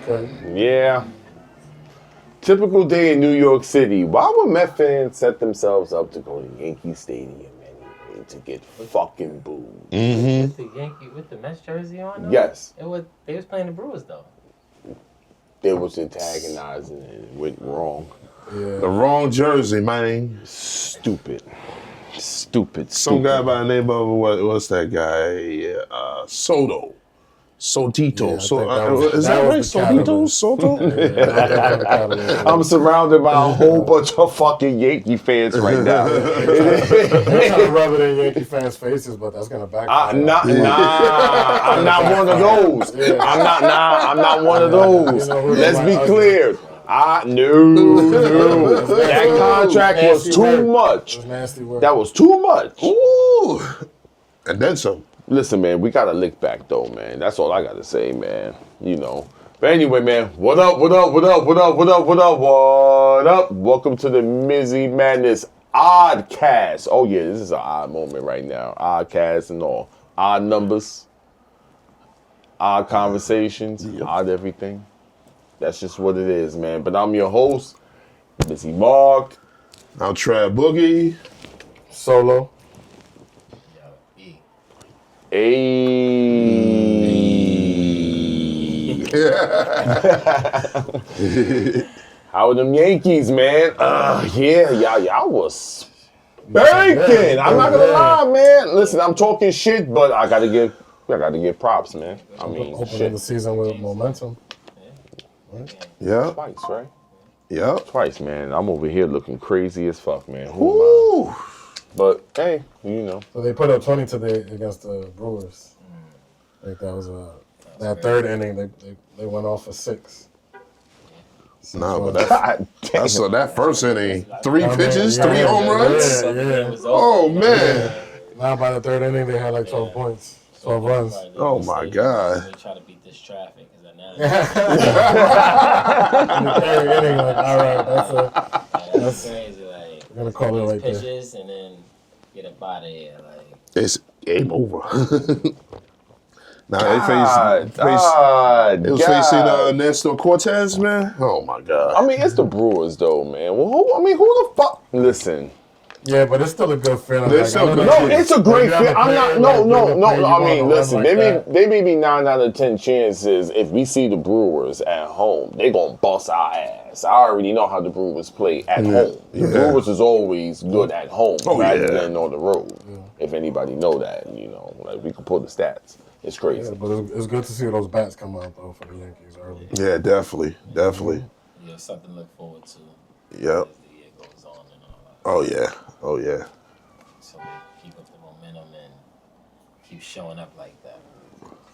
Okay. Yeah. Typical day in New York City. Why would Met fans set themselves up to go to Yankee Stadium anyway to get fucking booed? With the Mets jersey on, though? Yes. They was playing the Brewers, though. They was antagonizing and it went wrong. Yeah. The wrong jersey, man. Stupid. Some guy by the name of, what's that guy? Soto. Sotito. Yeah, is that right? Sotito? Soto? I'm surrounded by a whole bunch of fucking Yankee fans right now. They're trying to rub it in Yankee fans' faces, but that's gonna backfire. I'm not one of those. Yeah. I'm not one of those. You know who Let's they be like clear. No. That contract was too much. It was nasty work. That was too much. Ooh. And then some. Listen, man, we got to lick back, though, man. That's all I got to say, man. You know. But anyway, man, what up? Welcome to the Mizzie Madness Oddcast. Oh, yeah, this is an odd moment right now. Oddcast and all. Odd numbers. Odd conversations. Odd everything. That's just what it is, man. But I'm your host, Mizzie Mark. I'm Trap Boogie. Solo. How are them Yankees, man? Y'all was banking. I'm not gonna lie, man. Listen, I'm talking shit, but I gotta give props, man. I mean, Opening the season with momentum. Yeah. Twice, right? Yeah. Twice, man. I'm over here looking crazy as fuck, man. Ooh. But hey, you know. So they put up 20 today against the Brewers. I think that was that third inning. They went off for 6. No, but that first inning, 3 I mean, pitches, yeah, 3 home runs. Yeah. Oh man. Now by the third inning, they had like 12 points, 12 runs. Oh my God. They try to beat this traffic. In the third inning, like, all right, That's crazy. Like, we're gonna call it right there. pitches and then get up out of here. Like, It's game over. Now God, they was facing Nestor Cortez, man. Oh my God. I mean, it's the Brewers, though, man. Well, who the fuck? Listen. Yeah, but it's still a good feeling. It's still good. No, it's a great fit. I'm not. No. I mean, listen. Like they may be 9 out of 10 chances if we see the Brewers at home, they gonna bust our ass. I already know how the Brewers play at home. The Brewers is always good at home rather than on the road. Yeah. If anybody know that, you know, like we can pull the stats. It's crazy. Yeah, but it's good to see those bats come out though for the Yankees early. Yeah, definitely. yeah, something to look forward to. Yep. As the year goes on and all that. Oh yeah. So they keep up the momentum and keep showing up like that.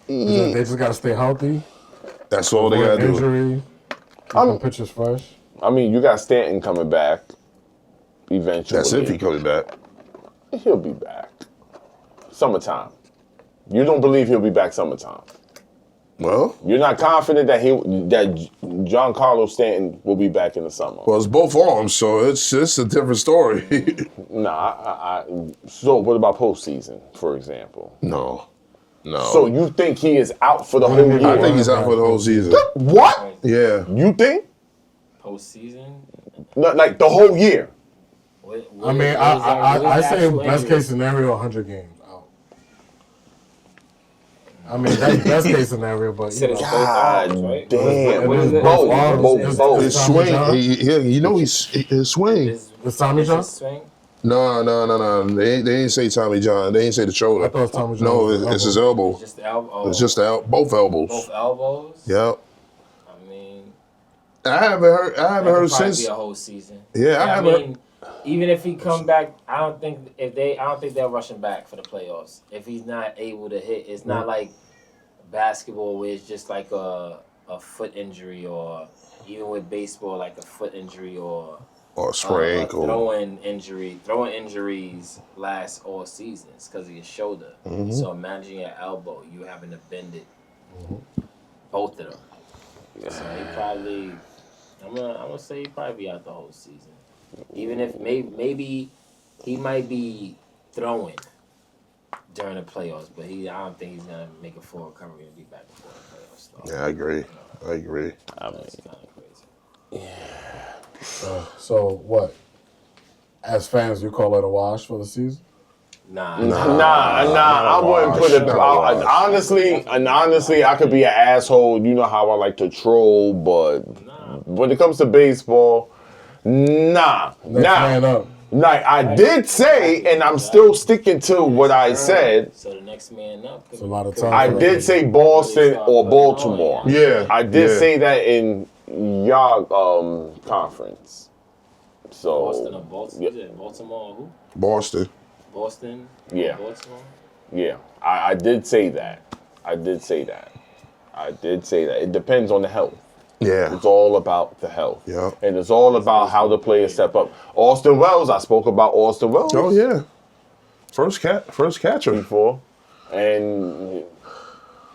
They just gotta stay healthy. That's all they gotta do. Injury. Keep them pitchers fresh. I mean, you got Stanton coming back eventually. That's if he comes back. He'll be back. Summertime. You don't believe he'll be back summertime. Well, you're not confident that Giancarlo Stanton will be back in the summer. Well, it's both arms, so it's just a different story. So what about postseason, for example? No. So you think he is out for the whole year? I think he's out for the whole season. What? Yeah. You think? Postseason? No, like the whole year. I mean, I say best case scenario 100 games out. I mean, that's best case scenario, but you know. God damn. Both. His swing, his swing. Is Tommy John? No. They ain't say Tommy John. They ain't say the shoulder. I thought it was Tommy John. No, it's his elbow. It's just the elbow. It's just both elbows. Both elbows? Yep. I mean, I haven't heard since. Be a whole season. Yeah, I haven't. Even if he come back, I don't think they'll rush him back for the playoffs. If he's not able to hit, it's not like basketball where it's just like a foot injury, or even with baseball like a foot injury or sprain ankle. Throwing injuries last all seasons because of your shoulder. Mm-hmm. So imagine your elbow, you having to bend it, both of them. Yeah. So he probably, I'm gonna say he probably be out the whole season. Even if maybe he might be throwing during the playoffs, but I don't think he's gonna make a full recovery and be back before the playoffs start. Yeah, I agree. I agree. I mean, That's kind of crazy. So what? As fans, you call it a wash for the season? Nah. I wouldn't put it. Not a wash. Honestly, I could be an asshole. You know how I like to troll, but when it comes to baseball, Next man up. Like I did say, and I'm still sticking to what I said. So the next man up. It's a lot of time. I did say Boston or Baltimore. Yeah. I did say that in y'all conference. So Boston or Baltimore? yeah. Baltimore or who? Boston. Boston? Yeah. Baltimore? Yeah, I did say that. I did say that. It depends on the health. Yeah. It's all about the health. Yeah. And it's all about how the players step up. Austin Wells, I spoke about Austin Wells. Oh yeah. First catcher. Before. And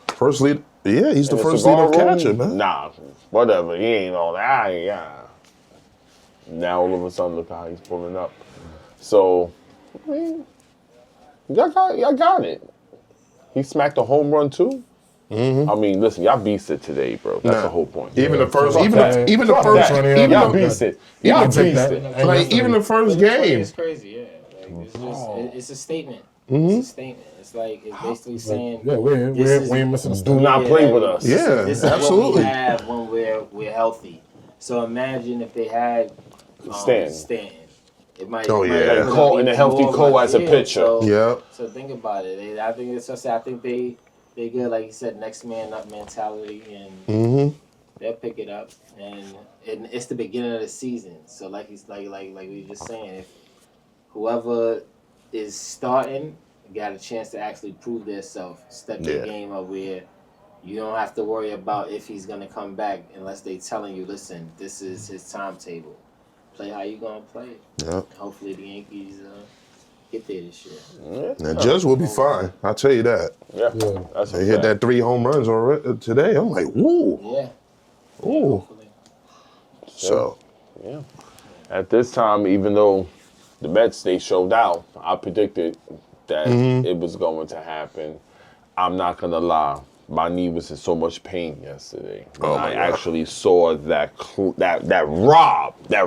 First lead. Yeah, he's the in first cigar leader room, catcher, man. Nah, whatever. He ain't all that. Yeah. Now all of a sudden, look how he's pulling up. So, I mean, y'all got it. He smacked a home run too. I mean, listen, y'all beasted today, bro. That's the whole point. Even the first, Fuck even that. the, even the Fuck first, that. even Y'all the, beasted. Y'all I'll take that. beasted. like even the first But it's game. It's crazy, yeah. Like, it's just, it's a statement. It's a statement. It's like, it's basically saying, Yeah, we ain't missing a Do step. not play with us. Yeah, this is absolutely. what we have when we're healthy. So imagine if they had Stanton. It might. Oh, it might yeah. open up Cole and a even healthy more Cole runs. as a pitcher. Yeah. So think about it. I think it's just. I think they good, like you said, next man up mentality, and they'll pick it up. And it's the beginning of the season. So like we were just saying, if whoever is starting got a chance to actually prove themselves, step their game up where you don't have to worry about if he's gonna come back unless they telling you, listen, this is his timetable. Play how you gonna play it. Yeah. Hopefully the Yankees get there this year. Now Judge will be fine. I'll tell you that. Yeah. Yeah. That's They hit that 3 home runs already today. I'm like, woo, Yeah. ooh. Hopefully. So Yeah. At this time, even though the Mets, they showed out, I predicted that it was going to happen. I'm not going to lie. My knee was in so much pain yesterday. When I actually saw that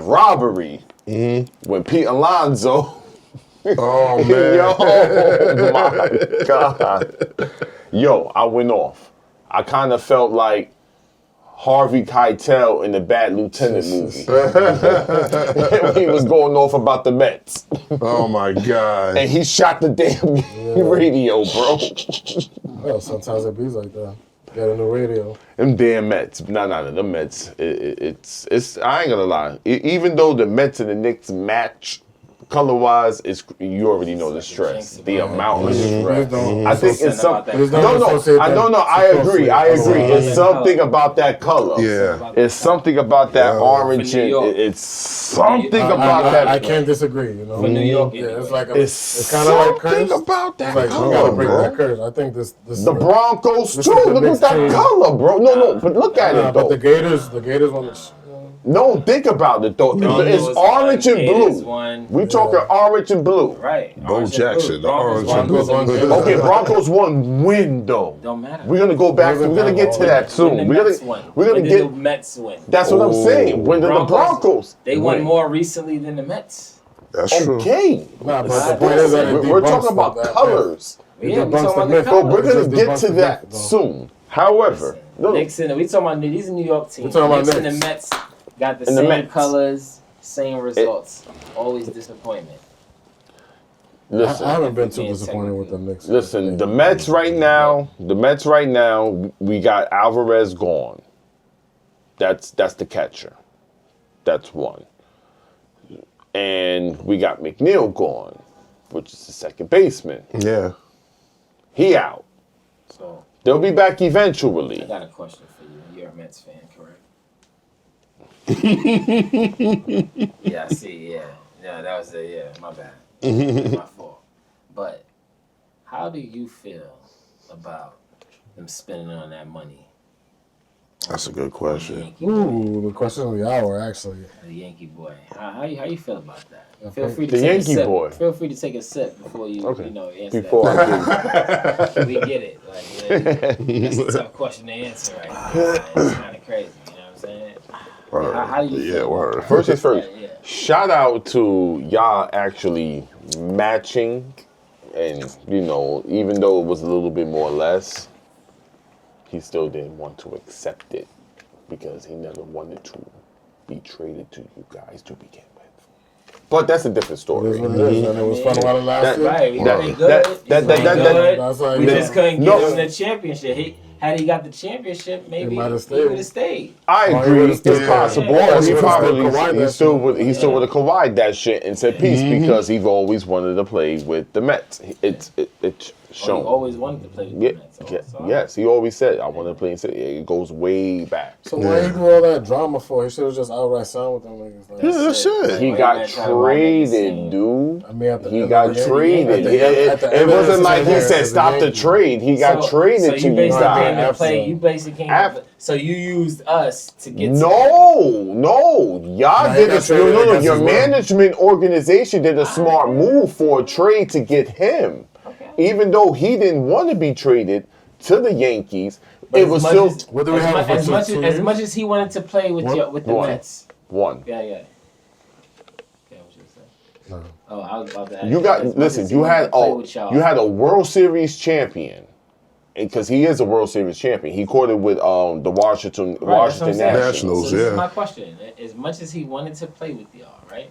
robbery when Pete Alonso. oh man. Yo, my God. Yo, I went off. I kind of felt like Harvey Keitel in the Bad Lieutenant movie. He was going off about the Mets. Oh my God. And he shot the damn radio, bro. Well, sometimes it be like that. Get a new radio. Them damn Mets. No, the Mets. It's. I ain't gonna lie. Even though the Mets and the Knicks match color-wise, you already know the stress, the amount of stress. I think it's something. I agree. It's something about that color. Yeah. It's something about that orange. It's something about that. I can't disagree. You know, For New York, yeah, it's anyway. like It's kind of like something curse. about that Like we color, gotta break bro. that curse. I think this The Broncos this too. is the Look at next that team. color, bro. No, but look at it but though. the Gators want to. No, think about it though. It's orange and blue. We talking orange and blue. Right. Bo Orange and Jackson, blue. the orange and Broncos blue. are good. Okay, Broncos won win though. Don't matter. We're gonna go back. We're gonna get to that soon. When the We're Mets gonna won. we're gonna When did get. the Mets win? That's what I'm saying. When did the Broncos? They won more recently than the Mets. That's true. Okay. Nah, but the point is that it We're debunks talking about that colors. Yeah, we debunks talking about the the myth. But we're colors. gonna get to that Though. soon. However, no, Knicks and we talking about these are New York teams. talking about Knicks and the Knicks. Mets got the And the same Mets. colors, same results. Always disappointment. listen. I haven't been too Being disappointed with the Knicks. Listen, the Mets right now, we got Alvarez gone. That's the catcher. That's one. And we got McNeil gone, which is the second baseman. Yeah. He out. So They'll be back I eventually. got a question for you. You're a Mets fan, correct? Yeah, I see. Yeah, that was my bad. My fault. But how do you feel about them spending on that money That's a good question. Yankee boy. Ooh, the question of the hour, actually. The Yankee boy. How you feel about that? Yeah, Feel free to The take Yankee a sip. boy. Feel free to take a sip before you Okay. answer Before I that. We get it. Like, that's a tough question to answer right now. It's kind of crazy. You know what I'm saying? How do you feel? Word. First things first. Yeah. Shout out to y'all actually matching, and even though it was a little bit more or less, he still didn't want to accept it because he never wanted to be traded to you guys to begin with. But that's a different It story. is what it is, and it was fun while it lasted. Right, we That- played good. that- We played that- good. That's like, We just couldn't No. get him the championship. Had he got the championship, maybe might he have stayed. would have stayed. I Oh, he agree. would've It's stayed. possible. Yeah. Or he He probably still Kawhi that shit. he still would have Kawhi that shit and said peace because he's always wanted to play with the Mets. It's He shown. always wanted to play with Yeah, the Mets. yes, he always said I want to play in City. It goes way back. So why he do all that drama for? He should have just outright signed with them niggas. Like, Yeah, that's it. He got traded, dude. I mean, at the He end got of the game, traded. at the end It of the wasn't like he season, said as a stop the Yankee. trade. He got traded so to you you basically guys. came to play. After. You basically came. So you used us to get. No. Y'all Nah, did he got traded no. against Your his will. management organization did a smart move for a trade to get him. Okay. Even though he didn't want to be traded to the Yankees, But it as was much still as- What do we have for as much two as years? much as he wanted to play with the One. Mets. one. Yeah. Yeah, what you say? No. Oh, I was about to ask You got as much listen. as he You wanted had to play with y'all. you had a World Series champion, because he is a World Series champion. He courted with the Washington Right, that's what I'm saying. Nationals. So this yeah. is my question. As much as he wanted to play with y'all, right?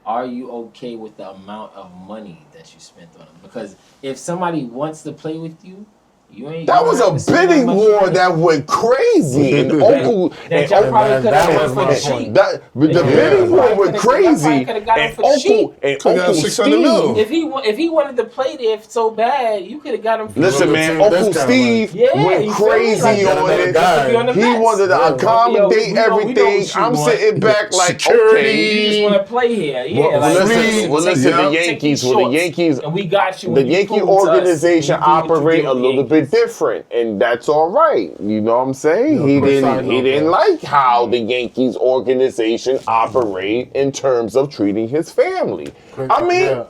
Are you okay with the amount of money that you spent on him? Because if somebody wants to play with you, you ain't. That you was don't have a to spend bidding much war money. that went crazy. And Uncle That y'all probably and could that have was won my for point. cheap. the bidding war went crazy. Coulda got him And for cheap. Coulda got Uncle 600 mil. Steve. If he wanted to play there so bad, you could have got him for Listen, cheap. man, team Uncle discount, Steve Yeah, went you feel me? crazy Like, on another it. guy. To be on the He Mets. wanted to Yeah. accommodate We know everything. what you I'm want. sitting back like, Security. You just want to play here, yeah. Well, like, listen, take the these Yankees, shorts, and we got you. the and you Yankee prove to us organization when you do what you operate do a with the little bit Yankees. different, and that's all right. You know what I'm saying? Yeah, he quick didn't. side He note, didn't though. like how the Yankees organization operate in terms of treating his family. Quick, I mean, yeah,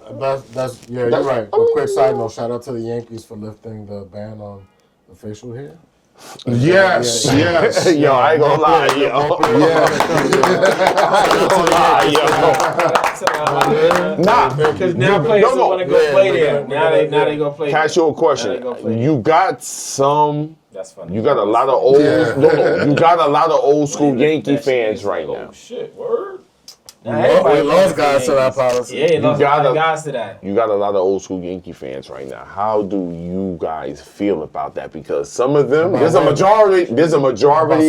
you're right. But quick side note, shout out to the Yankees for lifting the ban on the facial hair. Yes, yes. yo, I ain't gonna lie, yo. Nah, Because now players don't want to go play there. Now they go play. Can I ask you a question? You got some. That's funny. You got a lot of old. Yeah. You got a lot of old school Yankee fans right now. Oh shit, word. We lost guys to that policy. Yeah, lost a lot gotta- of guys to that. You got a lot of old school Yankee fans right now. How do you guys feel about that? Because some of them, there's a majority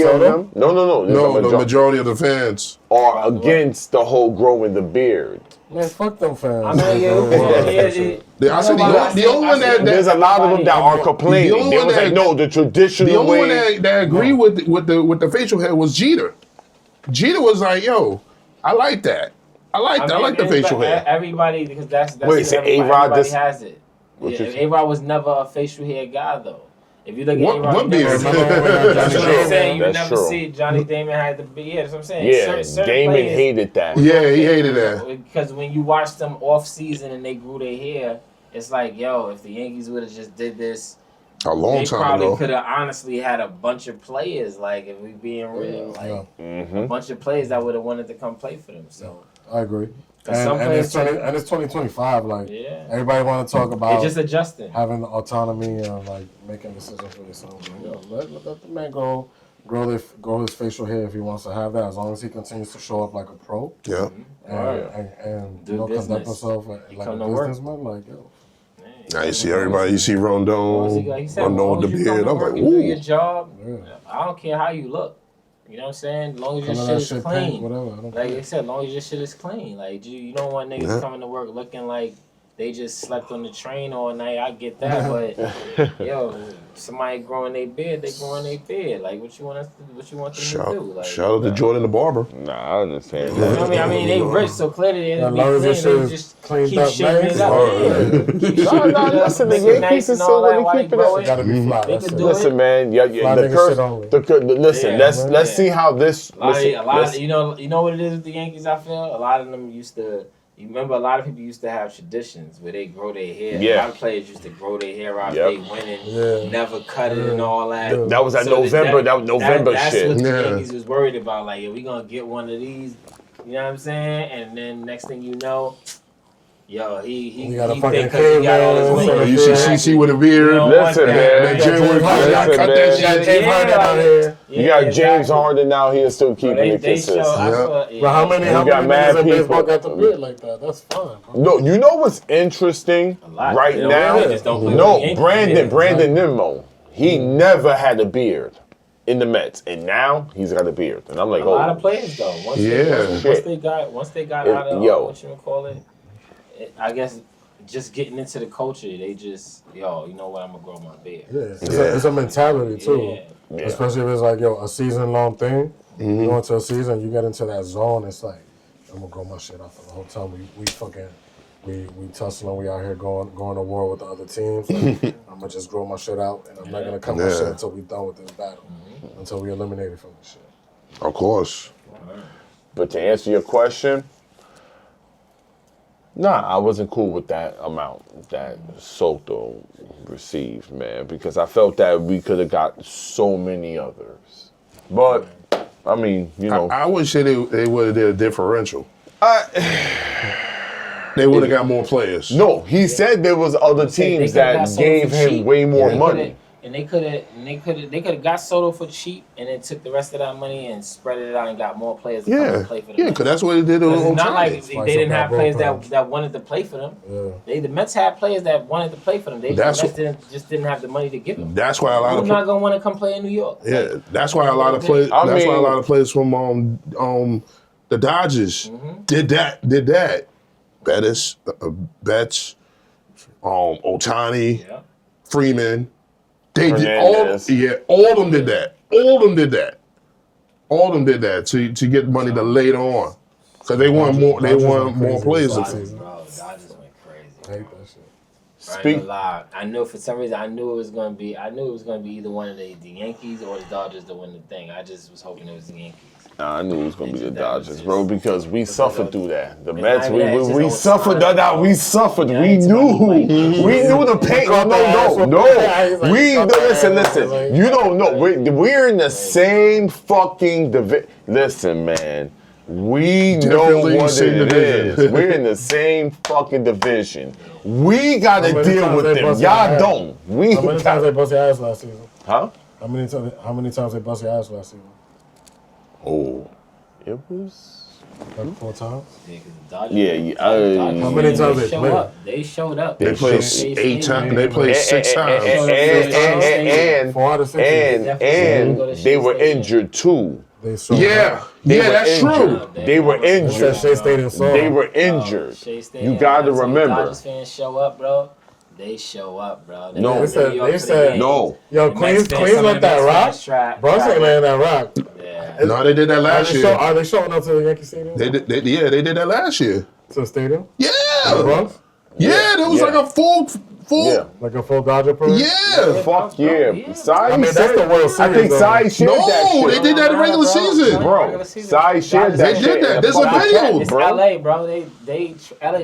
of them. No. No, the majority of the fans. are against the whole growing the beard. Man, fuck them fans. I mean, I said the only one that There's a lot of them that are the complaining. only They one was like, that- no, the traditional the only one way. that agreed with the facial hair was Jeter. Jeter was like, yo, I like that. I like the facial hair. Everybody, because that's Wait, so everybody, A-Rod everybody this- has it. What you say? A-Rod was never a facial hair guy though. If you look at What- A-Rod, what you never beard? see- That's That's what true. I'm saying. You That's never true. see Johnny Damon had the beard. Yeah, that's what I'm saying. Yeah, Certain Damon players- hated that. Yeah, he hated that. Because when you watch them off season and they grew their hair, it's like, yo, if the Yankees would have just did this, A long they time probably ago. could have honestly had a bunch of players. Like, if we being real, like a bunch of players that would have wanted to come play for them. So I agree. But some players And it's 2025. Like yeah, everybody want to talk they're about just adjusting. having the autonomy and like making decisions for themselves. Like, yo, let the man grow his facial hair if he wants to have that. As long as he continues to show up like a pro Yeah. and Do you know, business. conduct himself like a come to work. businessman. Like yo, Now you see everybody. You see Rondon, Rondon with the beard. I'm like, do your ooh. job. yeah. I don't care how you look. You know what I'm saying? As long as your Color shit that is shit clean. pink, whatever. I don't Like care. I said, as long as your shit is clean. Like you don't want niggas Yeah. coming to work looking like they just slept on the train all night. I get that, but yo, somebody growing their beard, they growing their beard. Like, what you want them to do? Like, Shout out to Jordan the barber. Nah, I understand you know that. what I mean? I mean, they rich, so clearly they As be long as clean. this shit They is just cleaned keep up shitting nice. it up. Yeah. Keep No, shitting no, it up, listen, the make it Yankees nice are and still all that gonna while keep they it grow up. it. Gotta be fly. They That's could it. do Listen, man, Fly the nigga curse. shit only. Listen, Yeah, let's man. see how this. A lot Listen, of you know what it is with the Yankees. I feel a lot of them used to. You remember a lot of people used to have traditions where they grow their hair. Yeah. A lot of players used to grow their hair out. Yep. They winning, Yeah. never cut it and all that. that was that So November. That was November that's shit. what the Yeah. Yankees was worried about. Like, are we gonna get one of these? You know what I'm saying? And then next thing you know, yo, he We got a think fucking 'cause he got all his caveman. money. Oh, you see CC with a beard. You know, Listen, one man. thing. January Listen, 1st, I man. cut that You got shit. James Harden out here. You got exactly. James Harden out here still Bro, keeping they it consistent. show. I Yeah. saw, But how many got niggas mad in baseball people. got the beard like that? That's fine, bro. No, you know what's interesting A lot. right They don't now? play, just don't play with the No, Yankees. Brandon Nimmo. He never had a beard in the Mets, and now he's got a beard. And I'm like, A lot of oh, players though. Once they got out of what you call it, I guess just getting into the culture, they just you know what, I'm gonna grow my beard. Yeah, it's a mentality too. Yeah. Especially if it's like a season long thing. You go into a season, you get into that zone. It's like I'm gonna grow my shit out for the whole time. We tussling. We out here going to war with the other teams. Like, I'm gonna just grow my shit out, and I'm not gonna cut my shit until we done with this battle, until we eliminated from this shit. Of course. but to answer your question, nah, I wasn't cool with that amount that Soto received, man, because I felt that we could have got so many others. But I mean, you know, I would say they would have did a differential. They would have got more players. no, he said there was other teams that gave him way more money. And they could have got Soto for cheap, and then took the rest of that money and spread it out and got more players to come and play for them. Yeah, because that's what they did on It's not like Spice they up didn't that have players bullpen. that wanted to play for them. Yeah. The Mets had players that wanted to play for them. They That's just didn't have the money to give them. That's why a lot I'm of not gonna want to come play in New York. yeah. That's why a lot of players. I That's why a mean- lot of players from the Dodgers did that. Bettis, Betts, Ohtani, Yeah. Freeman. They did Hernandez. all of them did that. All of them did that to get money to later on. Because they want more Dodgers more went players to crazy. Bro, Dodgers went crazy. I hate that shit. I ain't Speak. gonna lie. I knew for some reason it was gonna be either one of the Yankees or the Dodgers to win the thing. I just was hoping it was the Yankees. Nah, I knew it was gonna be the That was Dodgers, just- bro, because we suffered through that. The It's Mets, not even that, it's we just suffered. Ohtani, That bro. we suffered. Yeah, We it's knew. like- We knew the pain. caught the ass No. whooping. Yeah, he's like, We he caught the ass listen. whooping, like- You don't know. We're in the same fucking division. Listen, man. We know Different league, what same it division. is. We're in the same fucking division. We gotta How many deal times with they them. bust your Y'all ass? don't. We How many times they bust your ass last season? huh? How many times they bust your ass last season? Oh, it was. Like 4 times? Yeah, 'cause the Dodgers. Yeah, yeah, Dodgers How many times they show played? up? They showed up. They played showed- 8 times. They played 6 times. And 4 out of 6. and they were injured too. They showed Yeah, up. They were that's injured. true. They were They said injured. Shea Stadium saw They them. were injured. Shea Stadium, You gotta when remember. Dodgers fans show up, bro. They show up, bro. They No. go They to said- New York they for the said- game. No. Yo, The Queens Mets fans, let that some rock. of the Mets Bro, fans ain't letting that rock. Yeah. No, they did that last year. Are they showing up to the Yankee Stadium? They did that last year. To the stadium? Yeah, Bro? yeah, there was Yeah. like a full. Yeah. Like a full Dodger parade? Yeah. Fuck yeah. Yeah. Sai I mean, that's shared- the World I Series, think though. Sai shared that No, shit. they did that in regular season. Bro, Sai shared that They shit. did that. in the There's a fucking video. chat, It's bro. LA, bro. LA, they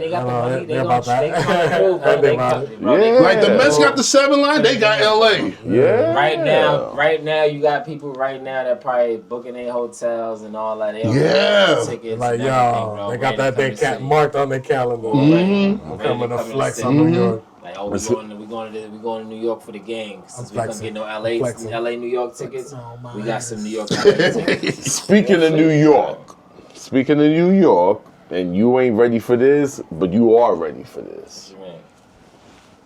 got the No, money. They they're gonna about that. they come through. They're They about come- it. bro, they- Yeah. Like the Mets got the 7 line, they got LA. Yeah. Right now, you got people right now that probably booking their hotels and all that. They don't Yeah. have tickets Like, and everything, yo, bro. they got Ready that to day come to see. marked on their calendar. Mm-hmm. I'm coming to flex on New York. Like, oh, we going to New York for the game. Since we couldn't flexing. get no Flexing. LA, New York tickets, on my we got some New York LA tickets. Speaking of New York, and you ain't ready for this, but you are ready for this.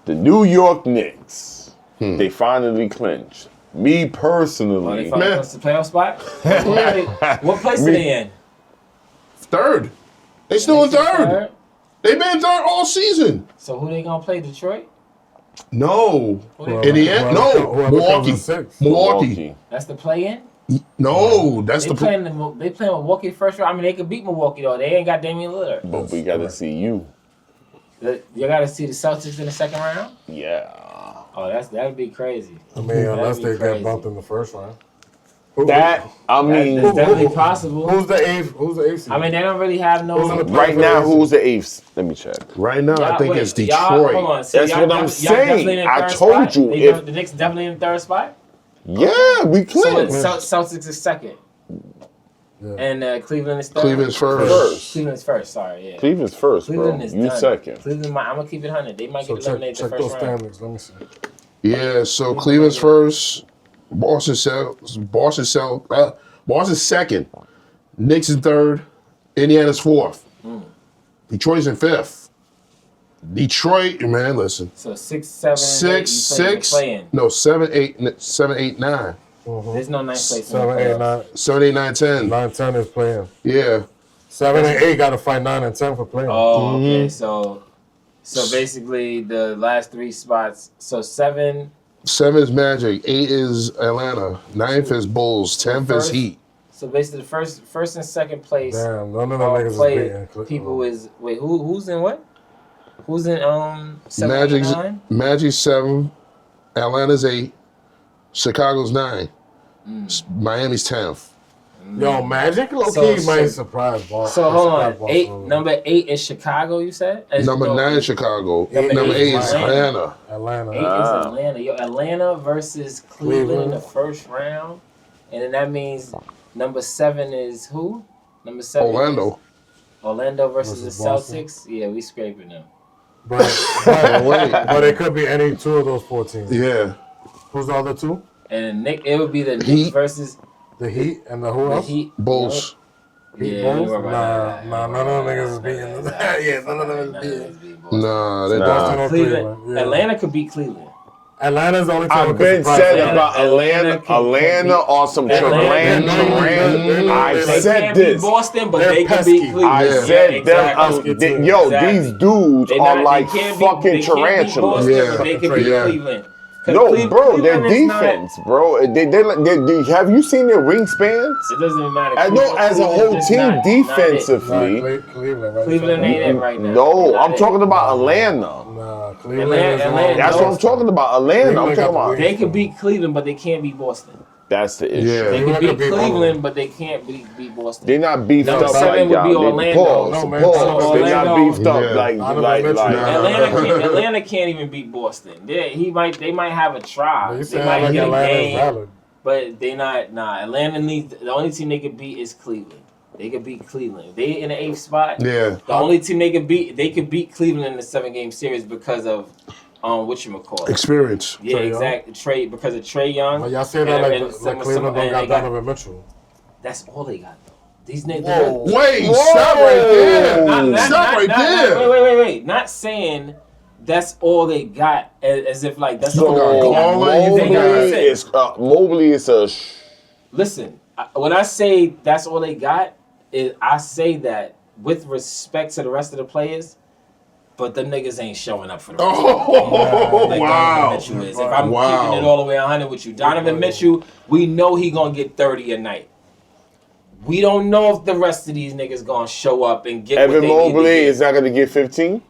The New York Knicks, they finally clinched. Me Oh, personally, they finally close to the playoff spot? What place are they in? Third. They still in third. They've been in third all season. So who they gonna play? Detroit? No. Who In the end, no. whoever Milwaukee. comes in sixth. Milwaukee. That's the play-in. No, that's They playing Milwaukee first round. I mean, they could beat Milwaukee though. They ain't got Damian Lillard. But we got to see you. You got to see the Celtics in the second round. Yeah. Oh, that'd be crazy. I mean, unless be they crazy. get bumped in the first round. That, I mean, That's definitely possible. Who's the eighth? Who's the eighth seed? I mean, they don't really have no. Who's in the right now, who's the eighth? Let me check. Right now, I think it's Hold Detroit. on. So That's y'all what I'm y'all saying. definitely in I third told spot? you, The Knicks definitely in the third spot. Yeah, we So clear. Celtics is second. Yeah. And Cleveland is third. Cleveland's first. Cleveland's first. Sorry, yeah. Cleveland's first, bro. Cleveland is You done. second. Cleveland, I'm gonna keep it 100. They might So get eliminated check the those first round. standings. Let me see. Yeah, so Cleveland's first. Boston's second. Knicks in third. Indiana's fourth. Detroit's in fifth. Detroit, man, listen. So 6, 7, Six. No, 7, 8, 9. There's no ninth place. 7, 8, 9. 7, 8, 9, 10. 9, 10 is playing. Yeah. 7 and 8 got to fight 9 and 10 for playing. Oh, okay. So basically the last three spots. So 7. 7 is Magic. 8 is Atlanta. 9th is Bulls. 10th is First- Heat. So basically the first and second place. Damn, none of them all niggas is play beating. people is who's in what? Who's in 7, Magic's 8, 9? Magic's 7. Atlanta's 8. Chicago's 9. Miami's 10th. Yo, Magic low So- key might surprise Boston. So hold on. Surprise 8 Boston. number 8 is Chicago. You said Number 9 is Chicago. Number 8 is Atlanta. Atlanta. 8 is Atlanta. Yo, Atlanta versus Cleveland in the first round, and then that means number 7 is who? Number 7. Orlando. Orlando versus the Versus Boston. Celtics. Yeah, we scraping them. But it could be any two of those 4 teams. Yeah. Who's the other two? And it would be the Knicks Heat. versus The Heat and the who the else? Heat. Bulls. Heat Yeah, Bulls? you were right. Nah, none of them niggas is beating them. Yeah, none of them is beating. Nah, they Boston or Cleveland. Cleveland. Yeah. Atlanta could beat Cleveland. Atlanta's the only team I've that been could surprise said them. about Atlanta or some Atlanta. Durant. I They said can't this. beat Boston, but They're they can pesky. beat Cleveland. I Yeah. said exactly. them. Yo, Exactly. these dudes They are not- like they can't beat- fucking they can't beat tarantulas. Boston, Yeah. but they can beat Yeah. Cleveland. 'Cause No, Cleveland- bro, their Cleveland is not- defense, bro. They have you seen their wingspans? It doesn't even matter. I know as a Cleveland whole is team not it. defensively. Cleveland, right? Cleveland ain't it right now. No, Not I'm it. talking about Atlanta. Nah, Cleveland Atlanta- is Atlanta- That's what I'm talking about. Atlanta. I'm Cleveland talking got the about. wings. They can beat Cleveland, but they can't beat Boston. That's the issue. Yeah. They can Cleveland beat can beat Cleveland, Boston. but they can't beat Boston. They're not beefed Number up 7 like would y'all. be They Orlando. pause. No, man. Pause. So They're not Orlando- beefed up Yeah. like Donovan like Mitchell. like. Atlanta can't even beat Boston. They might have a try. You They saying might like get a Atlanta is game, valid. but they not. Nah, Atlanta needs. The only team they could beat is Cleveland. They could beat Cleveland. They in the 8th spot. Yeah. The only team they could beat Cleveland in the 7-game series because of whatchamacallit. Experience. Yeah, Trae Young? exactly. Trey because of Trey Young. But y'all say that And like Cleveland don't got Donovan Mitchell. That's all they got though. These niggas. Wait, Whoa. stop right there. Not- Stop right there. Wait. Not saying that's all they got as if like that's So all they got. Garland, They got- Mobley is a. Listen, when I say that's all they got, I say that with respect to the rest of the players, but them niggas ain't showing up for the rest of the Oh, like wow. Donovan Mitchell is. If I'm Wow. keeping it all the way 100 with you, Donovan Mitchell, we know he gonna get 30 a night. We don't know if the rest of these niggas gonna show up and get what Evan they need to Mobley get. is not going to get 15.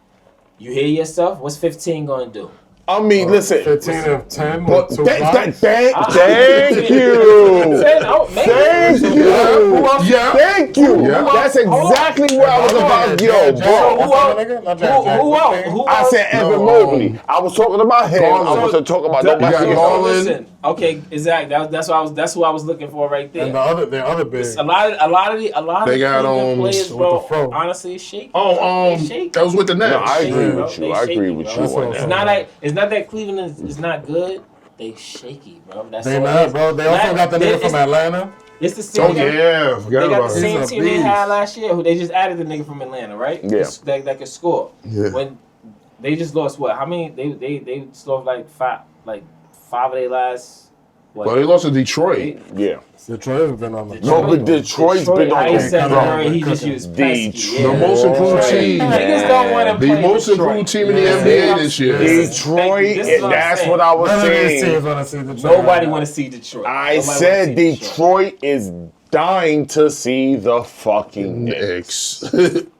You hear yourself? What's 15 gonna do? I mean, listen. 15 and 10 But with 2 thank blocks. you. Maybe. Thank you. Yeah. Thank you. Yeah. That's exactly where I was about. Yo, Jack- bro. Who else? I said Evan No. Mobley. I was talking about him. I Garland. wasn't talking about You got nobody else. Garland. Listen, okay, exactly. That's who I was looking for right there. And the other big. A lot of They got, Cleveland players, with bro. the fro. Honestly, it's shaky. Oh, They shaky. that was with the Nets. No, I agree bro. with you. They I agree shaky, with bro. you That's what on I'm that. It's not that Cleveland is not good. They shaky, bro. That's They all it not, is. bro. They also got the nigga from Atlanta. It's the same. Oh, yeah. Forgot They got about the it. same He's a team they had beast. last year. Who they just added the nigga from Atlanta, right? Yeah. That could score. Yeah. When they just lost what? How many? They just lost like five of their last What? Well, they lost to Detroit. Yeah. Detroit has been on the. No, but Detroit's been on I the said bro. he just used pesky. Detroit. The most improved team. Niggas don't want to The play most Detroit. improved team in the NBA this year. Detroit, This is what I'm that's saying. what I was None of these saying. teams want to see Detroit. Nobody want to see Detroit. I Nobody said wanna see Detroit is dying to see the fucking Knicks.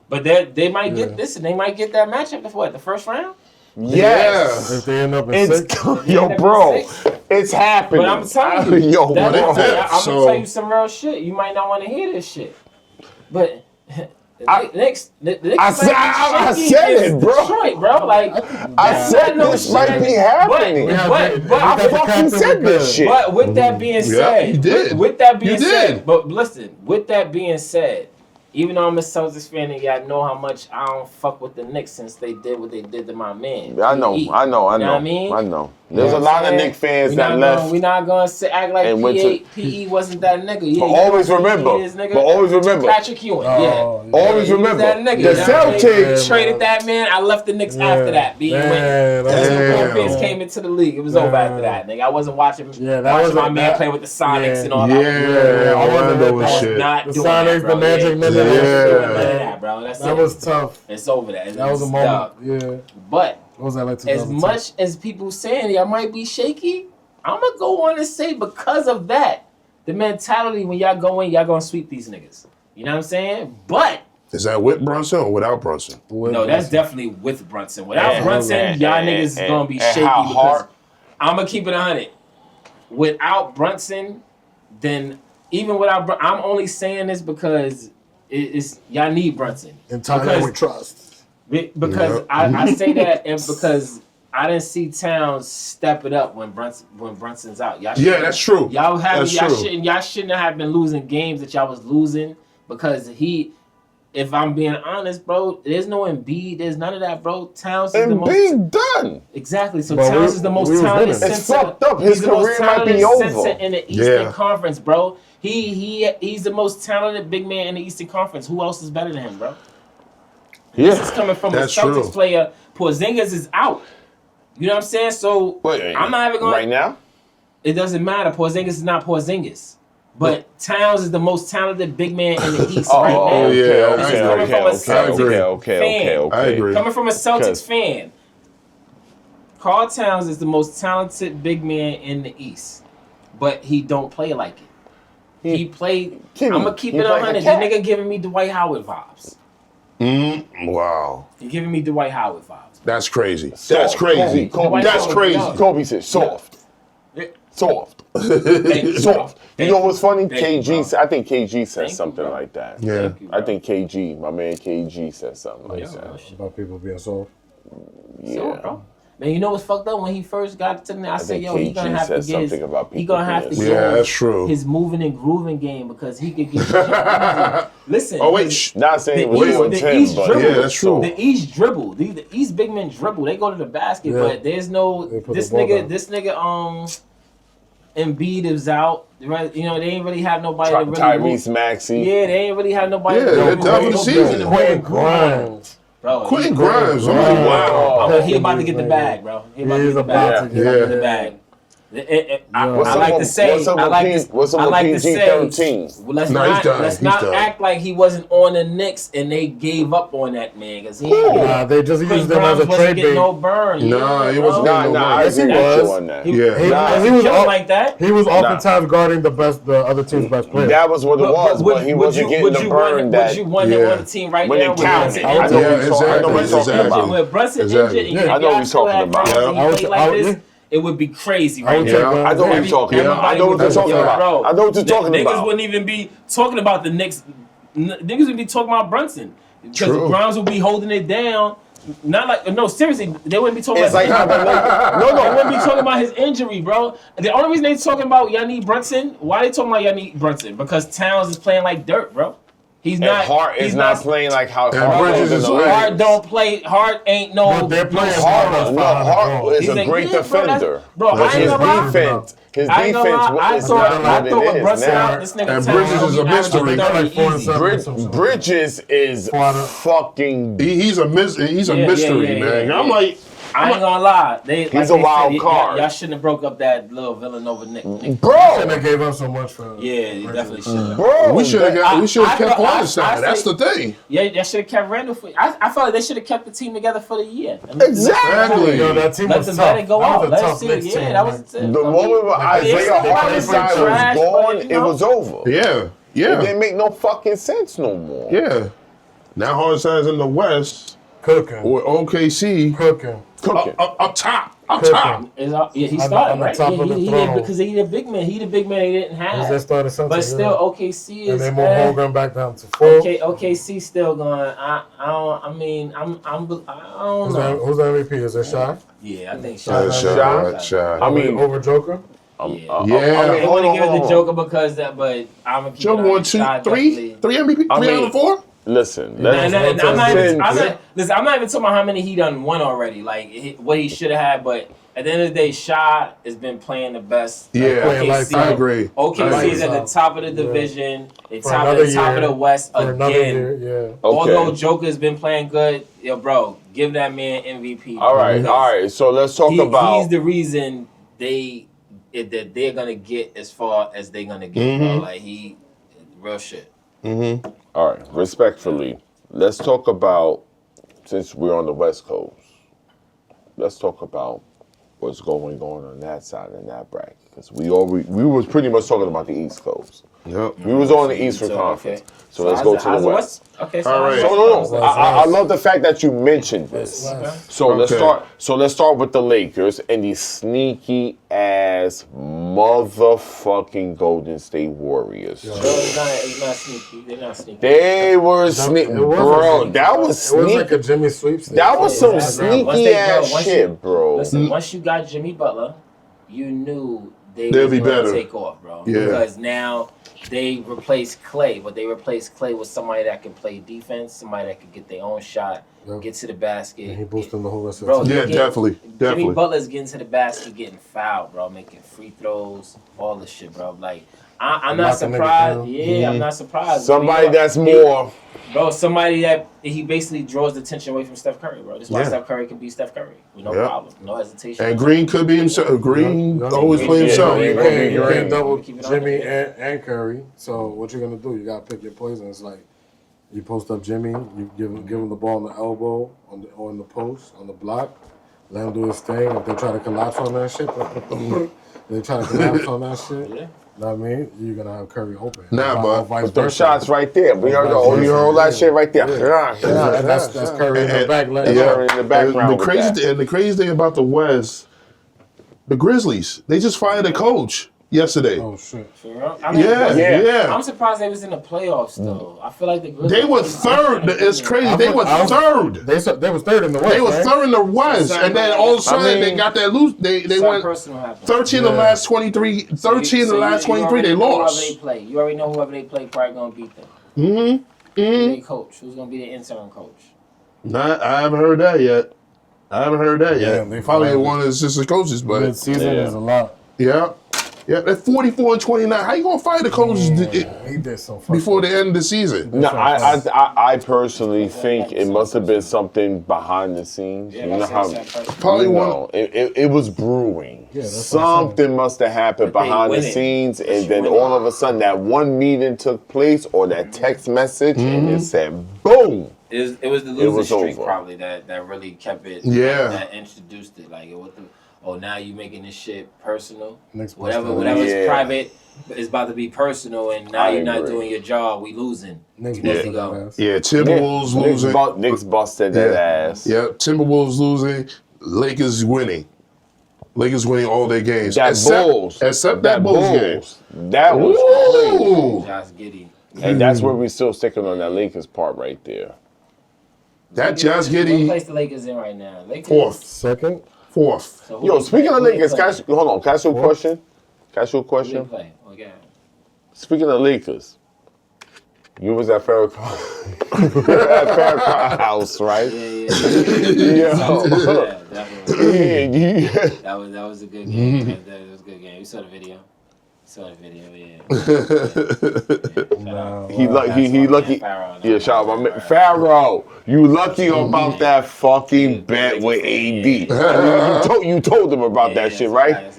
But they might get this, and they might get that matchup for what, the first round? Yes. If they end up in It's six, yo, bro. It's happening. But I'm telling you, yo, that, bro. I'm So- gonna tell you some real shit. You might not want to hear this shit, but the Knicks I said it, bro. Detroit, bro. Like I said this might be happening. But I fucking said this shit. But with that being said, you did. With that being You did. said, but listen, with that being said, even though I'm a Celtics fan and y'all know how much I don't fuck with the Knicks since they did what they did to my man. I know. PE. You know what I mean? I know. There's You a know lot what of I'm Knicks fans saying? that left. We're not gonna act like and went to- PE wasn't that nigga. Yeah, But you always know who remember. he is, nigga. But always remember. Patrick Ewing. Oh, yeah. Always He was remember. that nigga. The You know what I mean? Celtics. Traded that man. I left the Knicks after that. Being winning. Man, That's when damn. Corinthians came into the league. It was over after that, nigga. I wasn't watching. Yeah, that watching was my a- man that- play with the Sonics yeah. and all Yeah, that. Orlando and I was shit. not The doing Sonics, that, bro. the Magic, yeah. none of that Doing shit. none of that, bro. That's that it. was tough. It's over that. That was a It's moment. done. Yeah. But What was that like? as 2010? much as people saying y'all might be shaky, I'm gonna go on and say because of that, the mentality when y'all go in, y'all gonna sweep these niggas. You know what I'm saying? But Is that with Brunson or without Brunson? no, that's definitely with Brunson. Without And- Brunson, and- y'all and- niggas is and- gonna be and shaky how because hard- I'm gonna keep it 100. Without Brunson, then even without I'm only saying this because it's y'all need Brunson. In time Because- we trust. Because Yep. I say that and because I didn't see Towns step it up when Brunson's out. Y'all Yeah, shouldn't- that's true. Y'all That's true. shouldn't have been losing games that y'all was losing because if I'm being honest, bro, there's no Embiid, there's none of that, bro. Towns is the And most being done. exactly. So But Towns we- is the most we was talented winning. It's center. fucked up. His He's the most career might be talented over. center in the Eastern Yeah. Conference, bro. He's the most talented big man in the Eastern Conference. Who else is better than him, bro? This is coming from That's a Celtics true. player. Porzingis is out. You know what I'm saying? So I'm not even going. Right now? It doesn't matter. Porzingis is not Porzingis. But Towns is the most talented big man in the East right now. oh, yeah, This is I coming agree. from a I Celtics agree. fan. I agree. Coming from a Celtics Because- fan. Karl Towns is the most talented big man in the East. But he don't play like it. He played. Kitty. I'm gonna keep He it play like a 100. The cat. nigga giving me Dwight Howard vibes. Wow. He giving me Dwight Howard vibes. That's crazy. Soft. That's crazy. Kobe. That's crazy. Kobe said soft. Soft. Thank Soft. You know what's funny? Thank you, KG, I think KG said Thank you, something bro. like that. Yeah. Thank you, bro. I think KG, my man KG said something like Yeah, that. bro. About people being soft. So, bro. Man, you know what's fucked up? When he first got to me, I said, think yo, he gonna KG have to said get his, something about he people gonna have to being get Yeah, that's true. his moving and grooving game because he could get Listen. Oh, wait. his- Shh. Not saying it The was East- doing the 10, East but dribble. Yeah, that's true. The East dribble. The East big men dribble. They go to the basket, Yeah. but there's no They put this the ball nigga. down. This nigga. Embiid is out. Right? You know they ain't really have nobody to really Tyrese move. Maxey. Yeah, they ain't really have nobody. Yeah, to they're move. done for the season. Quentin Grimes. Bro, Quentin he- Grimes. Oh, wow. Bro, he about to get the bag, bro. He about to He's get the about bag. to He about to get get the it. bag. I What's like up to say, what's up I with like P- to, what's up I with like to PG-13? say, well, let's No, he's not, done. let's He's not done. act like he wasn't on the Knicks and they gave up on that man because he Nah, they just Chris used him as Grimes a wasn't trade getting bait. no burn. Nah, yeah, he wasn't bro. getting no Nah, I Yes, he agree with was. you on that. He, Yeah. he He wasn't was killing all- like that. He was oftentimes guarding the other team's best player. That was what it was, but he wasn't getting the burn that. Would you want Yeah. him on the team right when now? it with counted. Brunson I know injured? what he's talking- I know what he's talking exactly. about. With Brunson Exactly. injured, and Yeah, I know what y'all he's still talking had about. Grimes and Yeah. he played like this, Yeah. it would be crazy I right would now. take I know what Every- you're talking about. I know what you're Everybody talking would- about. bro, I know what you're talking Niggas about. wouldn't even be talking about the Knicks. Niggas would be talking about Brunson because True. Grimes would be holding it down. Not like no, seriously, they wouldn't be talking It's about. like how the Lakers. They wouldn't be talking about his injury, bro. The only reason they talking about y'all need Brunson, why they talking about y'all need Brunson? Because Towns is playing like dirt, bro. He's And not. Hart is he's not playing like how And Hart Bridges was in is the like- Lakers. Hart don't play. Hart ain't no. But they're playing Hart. hard. No, Hart is He's a like, great yeah, bro, defender. bro, I But ain't his gonna lie. defense, his I ain't gonna defense lie. I is thought not what with it is Brunson now. out, this nigga And Towns Bridges gonna is be a mystery. averaging Like 30 4 and easy. 7. Bridges is Florida. fucking. He's a mystery, Yeah, man. yeah, I'm like, I ain't gonna lie. He's a wild card. Y'all shouldn't have broke up that little Villanova Nick. Bro. And they gave up so much for. Yeah, you definitely should have. Bro. We should have kept Hartenstein. I That's say- the thing. Yeah, they should have kept Randall. I feel like they should have kept the team together for the year. Exactly. Yo, that team Let was them tough. let it go That out. was a Let tough us see. Knicks Yeah, team, that man. was The moment where Isaiah Hartenstein was gone, it was over. Yeah. It Yeah. didn't make no fucking sense no more. Yeah. Now Hartenstein's in the West Cooking. or OKC. Cooking. Cooking. Up top. Up Cooking. top. He On started the right. top of the He throne. because he the big man. He the big man he didn't He's their have. starting center. But still, yeah. OKC And is. they moved Holmgren back down to 4. OKC still going. I don't. I mean, I don't know. Who's the MVP? Is it Shy? Yeah, I think Shot. I mean, Over Joker? Yeah. I mean, I want to give it hold to on. Joker because that, but I'm gonna keep Joker it on won his side, 3 definitely. MVP, I 3 out mean- of 4. Listen, And let's I'm not even, listen. listen, I'm not even talking about how many he done won already, like what he should have had. But at the end of the day, Shy has been playing the best. Yeah, playing lights out. I agree. OKC is at the Lights top of the Yeah. division. They For top another of year. the West For another again. year, yeah. Although Joker's been playing good, yo, bro, give that man MVP. All right, because all right. So let's talk about. He's the reason that they're gonna get as far as they're gonna get, bro. Like real shit. All right, respectfully, let's talk about, since we're on the West Coast, let's talk about what's going on that side in that bracket. Because we was pretty much talking about the East Coast. Yep. We was on the Eastern So, Conference. okay. So let's go to how's the West. Okay, All right. No. I love the fact that you mentioned this. So let's start with the Lakers and the sneaky ass motherfucking Golden State Warriors. Bro, it's not sneaky. They're not sneaky. They were sneaky, It wasn't bro. sneaky. That was It was sneaky. like a Jimmy sweepstakes. That was some Exactly. Once sneaky they- bro, ass once shit, you- bro. Listen, once you got Jimmy Butler, you knew They'll was be gonna better. take off, bro. Yeah. Because now they replaced Clay, but they replaced Clay with somebody that can play defense, somebody that can get their own shot, Yep. get to the basket. And he boosted the whole rest of Bro, the team. Yeah, he getting- definitely. Jimmy Butler's getting to the basket, getting fouled, bro, making free throws, all this shit, bro. Like, I'm not Knocking niggas surprised. down. Yeah, I'm not surprised. Somebody I mean, that's more. Bro, somebody that he basically draws the attention away from Steph Curry, bro. That's why Yeah. Steph Curry can beat Steph Curry with no Yeah. problem, no hesitation. And Green could be himself. Green Yeah. always play Yeah. himself. Yeah. You Yeah. can't double Keep it on Jimmy there. and Curry. So what you're gonna do? You gotta pick your poison. It's like you post up Jimmy, you give him the ball on the elbow, or in the post, on the block. Let him do his thing. If they try to collapse on that shit, they try to collapse on that shit. Yeah. Know what I mean? You're gonna have Curry open. Nah, but vice Them versa. shots right there. We heard all that shit right there. Yeah, that's Curry in the back. Let Yeah. him- in the background And with the crazy thing about the West, the Grizzlies, they just fired a coach yesterday. Oh shit. For real? I mean, Yeah. I'm surprised they was in the playoffs though. I feel like the Grizzlies. They were third. It's crazy. They were third. They was third in the West. They were right? third in the West, and then all of a sudden they got that loose. They Something went personal happened. 13 of the last 23. 13 of the last 23. They lost. Whoever they play. You already know whoever they play probably gonna beat them. Who's their coach? Who's gonna be the interim coach? I haven't heard that yet. Yeah, they Probably fired one of the assistant coaches, but Mid-season is a lot. yeah. They're 44 and 29. How you gonna fire the coaches He did some fucking before the end of the season? No, I personally think it must have been something behind the scenes. Yeah, you know that's how the same person. Probably you one. know, it was brewing. Yeah, that's what I'm Something must have happened But they behind the winning. scenes, But and you then winning. all of a sudden that one meeting took place or that text message, and it said, "Boom." It was the losing was streak over. probably that really kept it. Yeah. That introduced it. Like, now you making this shit personal. Next Whatever's Yeah. private is about to be personal, and now I you're not agree. doing your job. We losing. Next You need to yeah. go. Yeah, Timberwolves losing. Knicks busted that ass. Yeah, Timberwolves losing. Lakers winning. Lakers winning all their games. That except, Bulls. Except that Bulls game. That was crazy. Ooh. Josh Giddey. And that's where we still sticking on that Lakers part right there. That Josh What Giddey, place the Lakers in right now? Lakers. Second. fourth. So who Yo, they speaking play? of Who they Lakers, play? hold on, can I ask you a question? Can I ask you a Who they question? play? Okay. Speaking of Lakers, you was at Farrakhan house, right? Yeah. Yo. Yeah, definitely. Yeah, That was a good game. That was a good game. You saw the video. Saw the video, yeah. He lucky. Yeah, shout out my man Pharaoh. You lucky about that fucking bet with AD. You told him about that shit, right?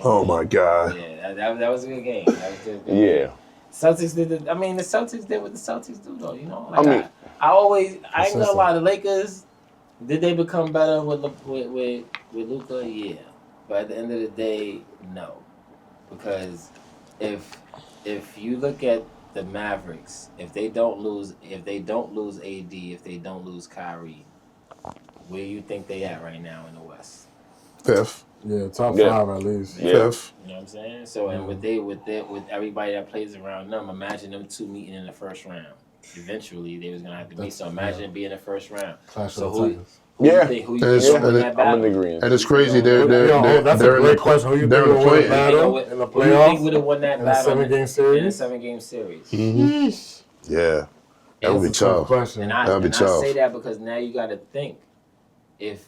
Oh my God. Yeah, that was a good game. That was a good game. Yeah. Celtics did. The Celtics did what the Celtics do, though. You know, I mean, I ain't gonna lie. The Lakers, did they become better with Luka? Yeah, but at the end of the day, no, because if you look at the Mavericks, if they don't lose AD, if they don't lose Kyrie, where do you think they at right now in the West? 5th. Yeah, top 5 at least. Yeah. 5th. You know what I'm saying? So and with everybody that plays around them, imagine them two meeting in the first round. Eventually, they was gonna have to meet. So imagine it being the first round. Clash So of the Titans. who you think win that battle? I'm in agreement. And it's crazy. That's a great question. Who you think will win the battle in the Who you think playoffs? would have won that In a battle 7-game series? In a 7-game series. Yeah. That would be tough. Question. And I say that because now you got to think, if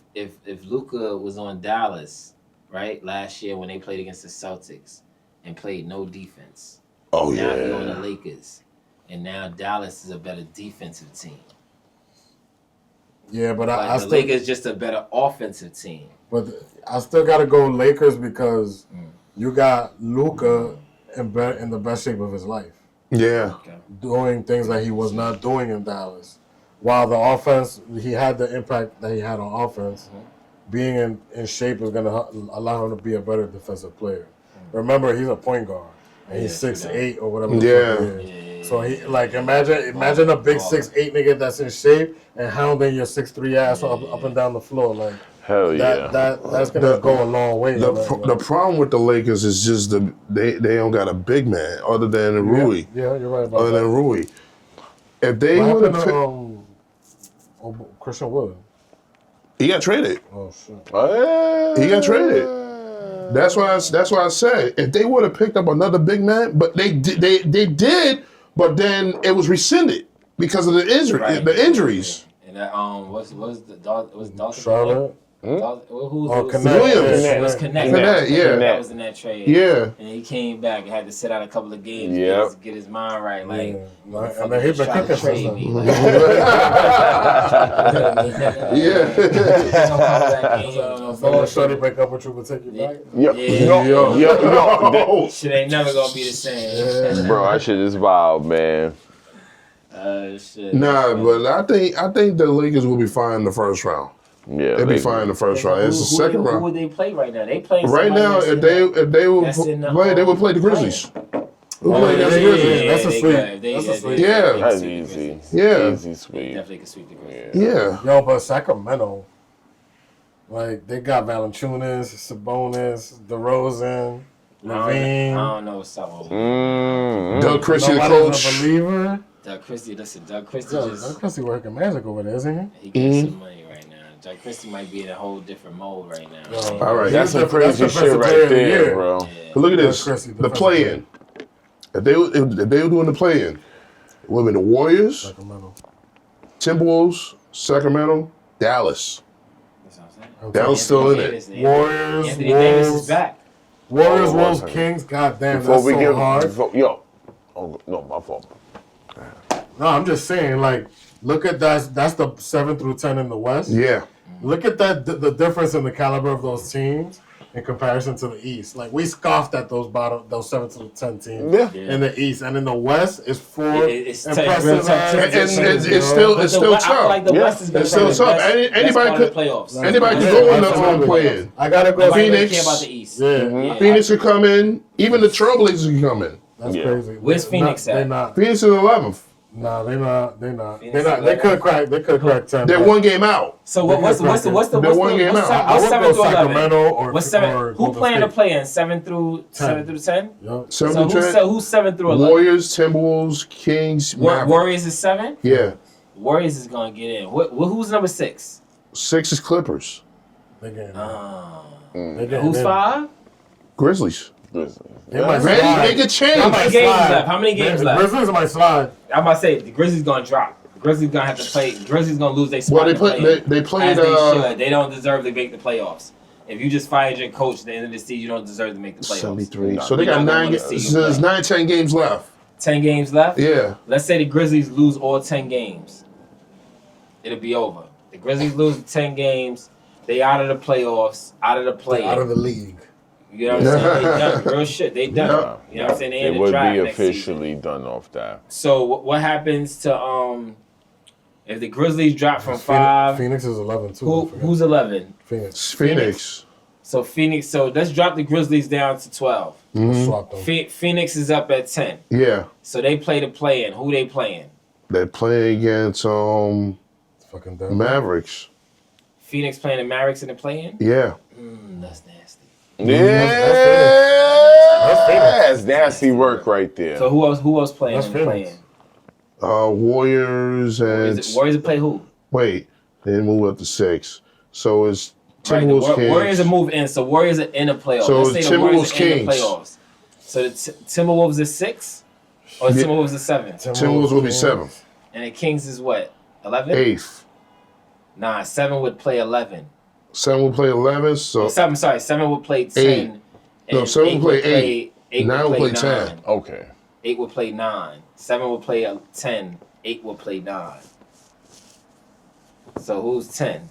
Luka was on Dallas, right, last year when they played against the Celtics and played no defense. Oh Now yeah. he's on the Lakers, and now Dallas is a better defensive team. Yeah, but But I the still, Lakers just a better offensive team. but I still got to go Lakers because you got Luka in the best shape of his life, Yeah. Okay. doing things that he was not doing in Dallas. While the offense, he had the impact that he had on offense. Being in shape is going to allow him to be a better defensive player. Remember, he's a point guard, and he's 6'8" or whatever. Yeah. The fuck he is. So he imagine a big 6'8" nigga that's in shape and hounding your 6'3" ass up and down the floor. Like Hell yeah. that's gonna go a long way. The problem with the Lakers is just they don't got a big man other than Rui. Yeah, you're right about Other that. than Rui. If they What would happened have to Christian Wood? he got traded. Oh shit. He got traded. That's why I said if they would have picked up another big man, but they did, but then it was rescinded because of the injuries. And that what's Dalton? Charlotte. Who's Williams. It was Connect. Connect, yeah. That was in that trade. Yeah. And he came back and had to sit out a couple of games Yep. to get his mind right. Like, And then he been cooking since then. So shorty break up with you but take you back? Yo. Shit ain't never gonna be the same. Bro, that shit is wild, man. Shit. Nah, but I think the Lakers will be fine in the first round. Yeah. They'll be fine in the first round. It's the second Who round. would they play right now? They playing Right now, if they would play, they would play the Grizzlies. That's a sweep. That's a sweep. Yeah. That's easy. Yeah. Easy sweet. Definitely can sweep the Grizzlies. Yeah. Yo, but Sacramento, like they got Valanciunas, Sabonis, DeRozan, I Levine. don't know what's up. Doug Christie, the Nobody's coach. a believer. Doug Christie Doug just Christie working magic over there, isn't he getting some money right now. Doug Christie might be in a whole different mode right now. Yo, All right. That's some That's crazy the shit defensive player right of the there, year. bro. But look at this. Doug Christie, The play-in. If they were doing the play-in, it would have been the Warriors, Sacramento. Timberwolves, Sacramento, Dallas. That's what I'm saying. Dallas still in it. Warriors, Anthony Davis Wolves. is back. Warriors, Oh, Wolves, one Kings. Goddamn, Before that's we so get hard. oh no, my fault. No, I'm just saying, like, look at that. That's the 7 through 10 in the West. Yeah. Look at that. The difference in the caliber of those teams in comparison to the East. Like we scoffed at those 7 through 10 teams Yeah. in the East, and in the West, it's four It's tough. impressive. Real tough. It's still I tough. feel like the West has been It's still the tough. best Anybody part of could- the playoffs. Anybody could go in the play-in. I gotta go. Nobody really Phoenix. care about the East. Yeah, Phoenix could come in. Even the Trailblazers can come in. that's Yeah. crazy. Where's Phoenix at? They're not. Phoenix is 11th. Nah, they're not. They're not. Phoenix They're not. They 11. could crack. They could crack 10. They're one game out. So what's They're one game out. I would 7 go through 11? Sacramento or What's 7? or Who Golden playing to State. play in 7 through 10? Yup. So 7 to 10. who's 7 through 11? Warriors, Timberwolves, Kings, Mavericks. Warriors is 7. Yeah. Warriors is gonna get in. Who's number 6? 6 is Clippers. They getting. Who's They getting. 5? Grizzlies. They might Ready? slide. They could change. How many games left? How many games The left? Grizzlies might slide. I'm about to say the Grizzlies gonna drop. The Grizzlies gonna have to play. Grizzlies gonna lose their spot. Well, in the play-in, they played. as they should. They don't deserve to make the playoffs. if you just fired your coach at the end of the season, you don't deserve to make the playoffs. 73. Nah, So they we're got not gonna 9. wanna see you So there's play. 9-10 games left. 10 games left? Yeah. Let's say the Grizzlies lose all 10 games. It'll be over. The Grizzlies lose 10 games. They out of the playoffs, out of the play. Out of the league. You know what I'm saying? They done. Real shit. They done. Yeah. You know what I'm saying? They in It the would draft be next season. officially done off that. So what happens to if the Grizzlies drop from 5? Phoenix is 11 too. Who's 11? Phoenix? So Phoenix. So let's drop the Grizzlies down to 12. Swap them. Phoenix is up at 10. yeah, So they play the play-in. Who they playing? they play against Fucking Denver. Mavericks. Phoenix playing the Mavericks in the play-in? Yeah. That's nasty. Yeah, that's nasty work right there. So who else playing That's in the Phoenix. play-in? Warriors and Warriors play who? wait, they didn't move up to 6. So it's Right, the Timberwolves, Kings. Warriors are moved in, so Warriors are in the playoffs. So Let's say it's the Warriors Timberwolves, are in the Kings. playoffs. So the Timberwolves is 6? Or the Yeah. Timberwolves is 7? Timberwolves will be 7th, And the Kings is what? 11? 8th. Nah, 7 would play 11. 7 will play 11. So 7 would play 10. No, and 7 would play 8. 8. 9 would play 10. Okay. 8 would play 9. 7 would play 10. 8 would play 9. So who's 10?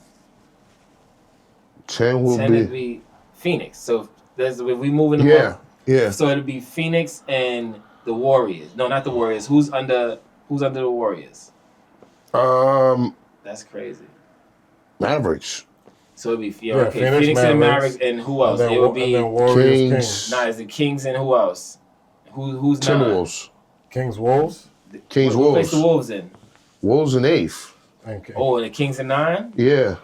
10 will 10 would be. be Phoenix. So if we moving them Yeah, up. yeah. So it'll be Phoenix and the Warriors. No, not the Warriors. Who's under the Warriors? That's crazy. Mavericks. So it'd be Yeah, Phoenix and Mavericks, and who else? And then, It would be and then Warriors, Kings. Kings. nah, it's the Kings and who else? Who's nine? Timberwolves. Kings, Wolves. Kings, Who plays Wolves. the Wolves in? Wolves in 8th. Okay. Oh, and the Kings and 9. Yeah.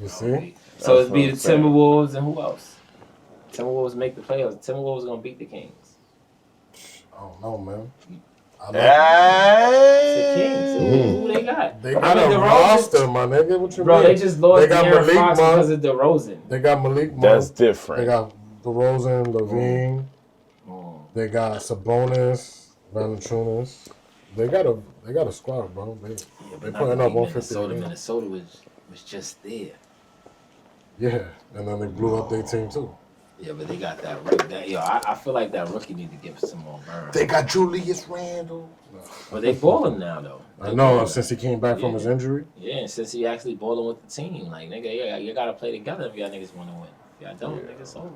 You see? So That's it'd be what the I'm saying. Timberwolves and who else? Timberwolves make the playoffs. Timberwolves gonna beat the Kings. I don't know, man. I The Kings. Hey. Who they got? They I got mean, a DeRozan- roster, my nigga. What you Bro, mean? they just lost They got De'Aaron Malik Fox Monk. because of DeRozan. They got Malik Monk. That's They different. got DeRozan, Levine. They got Sabonis, Valanciunas. They got a squad, bro. They putting up 150. Minnesota was just there. Yeah, and then they blew up their team too. Yeah, but they got that rookie. I feel like that rookie need to give some more burn. They got Julius Randle. But they balling now though. I know since he came back from his injury. Yeah, and since he actually balling with the team, like nigga, yeah, you gotta play together if y'all niggas want to win. If y'all don't, nigga, it's over.